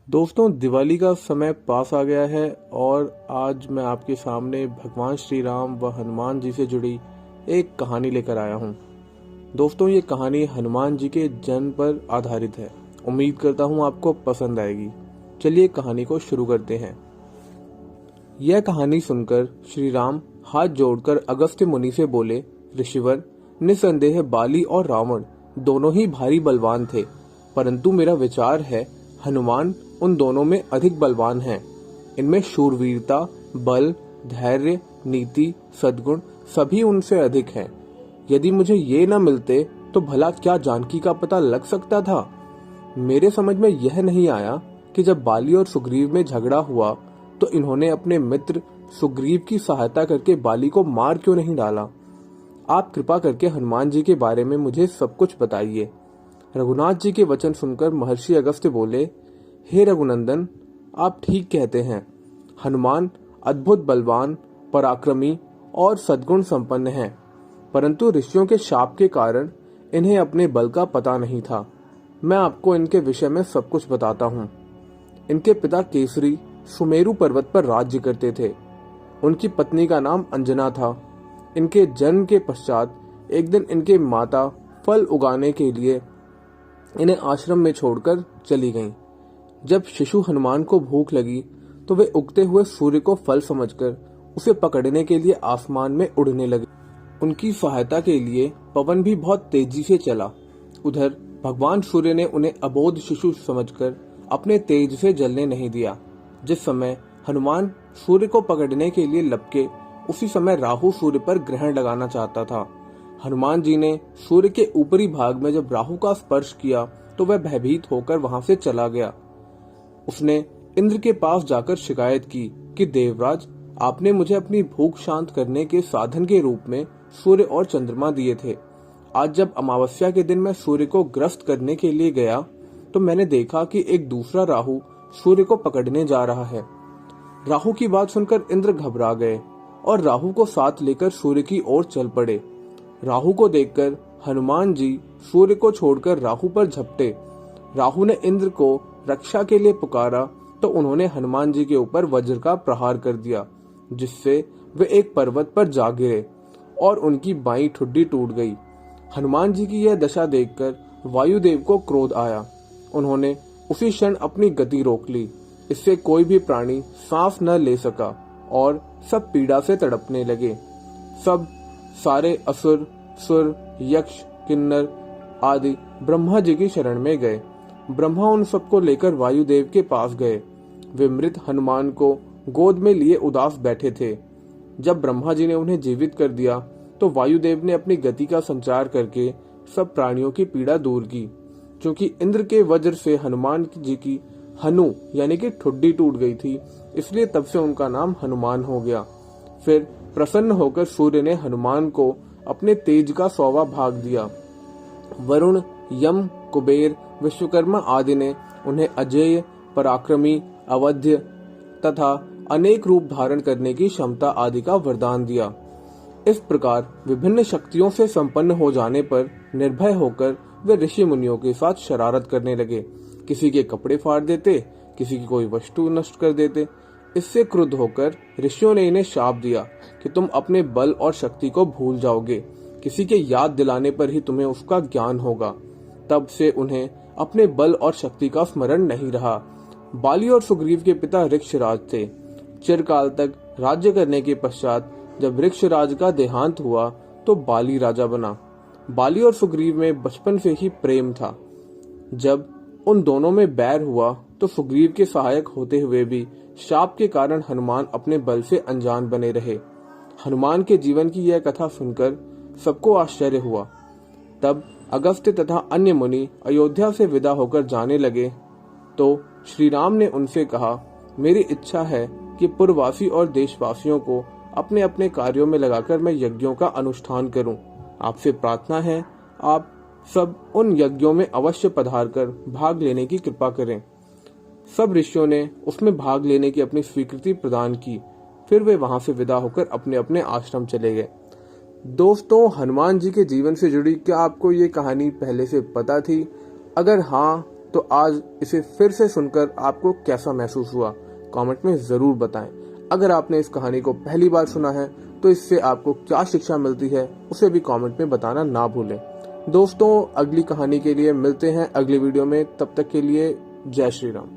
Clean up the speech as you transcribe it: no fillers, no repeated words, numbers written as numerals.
दोस्तों, दिवाली का समय पास आ गया है और आज मैं आपके सामने भगवान श्री राम व हनुमान जी से जुड़ी एक कहानी लेकर आया हूँ। दोस्तों, ये कहानी हनुमान जी के जन्म पर आधारित है। उम्मीद करता हूँ आपको पसंद आएगी। चलिए कहानी को शुरू करते हैं। यह कहानी सुनकर श्री राम हाथ जोड़कर अगस्त्य मुनि से बोले, ऋषिवर, निसंदेह बाली और रावण दोनों ही भारी बलवान थे, परंतु मेरा विचार है हनुमान उन दोनों में अधिक बलवान हैं। इनमें शूरवीरता, बल, धैर्य, नीति, सद्गुण सभी उनसे अधिक हैं। यदि मुझे ये न मिलते तो भला क्या जानकी का पता लग सकता था। मेरे समझ में यह नहीं आया कि जब बाली और सुग्रीव में झगड़ा हुआ तो इन्होंने अपने मित्र सुग्रीव की सहायता करके बाली को मार क्यों नहीं डाला। आप कृपा करके हनुमान जी के बारे में मुझे सब कुछ बताइए। रघुनाथ जी के वचन सुनकर महर्षि अगस्त्य बोले, हे रघुनंदन, आप ठीक कहते हैं। हनुमान अद्भुत बलवान, पराक्रमी और सद्गुण संपन्न हैं, परंतु ऋषियों के शाप के कारण इन्हें अपने बल का पता नहीं था। मैं आपको इनके विषय में सब कुछ बताता हूँ। इनके पिता केसरी सुमेरु पर्वत पर राज्य करते थे। उनकी पत्नी का नाम अंजना था। इनके जन्म के पश्चात एक दिन इनके माता फल उगाने के लिए इन्हें आश्रम में छोड़कर चली गईं। जब शिशु हनुमान को भूख लगी तो वे उगते हुए सूर्य को फल समझकर उसे पकड़ने के लिए आसमान में उड़ने लगे। उनकी सहायता के लिए पवन भी बहुत तेजी से चला। उधर भगवान सूर्य ने उन्हें अबोध शिशु समझकर अपने तेज से जलने नहीं दिया। जिस समय हनुमान सूर्य को पकड़ने के लिए लपके, उसी समय राहु सूर्य पर ग्रहण लगाना चाहता था। हनुमान जी ने सूर्य के ऊपरी भाग में जब राहु का स्पर्श किया तो वह भयभीत होकर वहां से चला गया। उसने इंद्र के पास जाकर शिकायत की कि देवराज, आपने मुझे अपनी भूख शांत करने के साधन के रूप में सूर्य और चंद्रमा दिए थे। आज जब अमावस्या के दिन मैं सूर्य को ग्रस्त करने के लिए गया तो मैंने देखा कि एक दूसरा राहु सूर्य को पकड़ने जा रहा है। राहु की बात सुनकर इंद्र घबरा गए और राहु को साथ लेकर सूर्य की ओर चल पड़े। राहु को देखकर हनुमान जी सूर्य को छोड़कर राहु पर झपटे। राहु ने इंद्र को रक्षा के लिए पुकारा तो उन्होंने हनुमान जी के ऊपर वज्र का प्रहार कर दिया, जिससे वे एक पर्वत पर जा गिरे और उनकी बाईं ठुड्डी टूट गई। हनुमान जी की यह दशा देखकर वायुदेव को क्रोध आया। उन्होंने उसी क्षण अपनी गति रोक ली। इससे कोई भी प्राणी सांस न ले सका और सब पीड़ा से तड़पने लगे। सब सारे असुर, सुर, यक्ष, किन्नर आदि ब्रह्मा जी की शरण में गए। ब्रह्मा उन सबको लेकर वायुदेव के पास गए। वे मृत हनुमान को गोद में लिए उदास बैठे थे। जब ब्रह्मा जी ने उन्हें जीवित कर दिया तो वायुदेव ने अपनी गति का संचार करके सब प्राणियों की पीड़ा दूर की। क्योंकि इंद्र के वज्र से हनुमान जी की हनु यानी कि ठुड्डी टूट गई थी, इसलिए तब से उनका नाम हनुमान हो गया। फिर प्रसन्न होकर सूर्य ने हनुमान को अपने तेज का 100वां भाग दिया। वरुण, यम, कुबेर, विश्वकर्मा आदि ने उन्हें अजेय, पराक्रमी, अवध्य तथा अनेक रूप धारण करने की क्षमता आदि का वरदान दिया। इस प्रकार विभिन्न शक्तियों से संपन्न हो जाने पर निर्भय होकर वे ऋषि मुनियों के साथ शरारत करने लगे। किसी के कपड़े फाड़ देते, किसी की कोई वस्तु नष्ट कर देते। इससे क्रुद्ध होकर ऋषियों ने इन्हें शाप दिया कि तुम अपने बल और शक्ति को भूल जाओगे। किसी के याद दिलाने पर ही तुम्हें उसका ज्ञान होगा। तब से उन्हें अपने बल और शक्ति का स्मरण नहीं रहा। बाली और सुग्रीव के पिता ऋक्षराज थे। चिरकाल तक राज्य करने के पश्चात जब ऋक्षराज का देहांत हुआ तो बाली राजा बना। बाली और सुग्रीव में बचपन से ही प्रेम था। जब उन दोनों में बैर हुआ तो सुग्रीव के सहायक होते हुए भी शाप के कारण हनुमान अपने बल से अनजान बने रहे। हनुमान के जीवन की यह कथा सुनकर सबको आश्चर्य हुआ। तब अगस्त्य तथा अन्य मुनि अयोध्या से विदा होकर जाने लगे तो श्री राम ने उनसे कहा, मेरी इच्छा है कि पुरवासी और देशवासियों को अपने अपने कार्यों में लगाकर मैं यज्ञों का अनुष्ठान करूं। आपसे प्रार्थना है, आप सब उन यज्ञों में अवश्य पधार कर भाग लेने की कृपा करें। सब ऋषियों ने उसमें भाग लेने की अपनी स्वीकृति प्रदान की। फिर वे वहां से विदा होकर अपने अपने आश्रम चले गए। दोस्तों, हनुमान जी के जीवन से जुड़ी क्या आपको ये कहानी पहले से पता थी? अगर हाँ तो आज इसे फिर से सुनकर आपको कैसा महसूस हुआ, कमेंट में जरूर बताएं। अगर आपने इस कहानी को पहली बार सुना है तो इससे आपको क्या शिक्षा मिलती है उसे भी कमेंट में बताना ना भूलें। दोस्तों, अगली कहानी के लिए मिलते हैं अगली वीडियो में। तब तक के लिए जय श्री राम।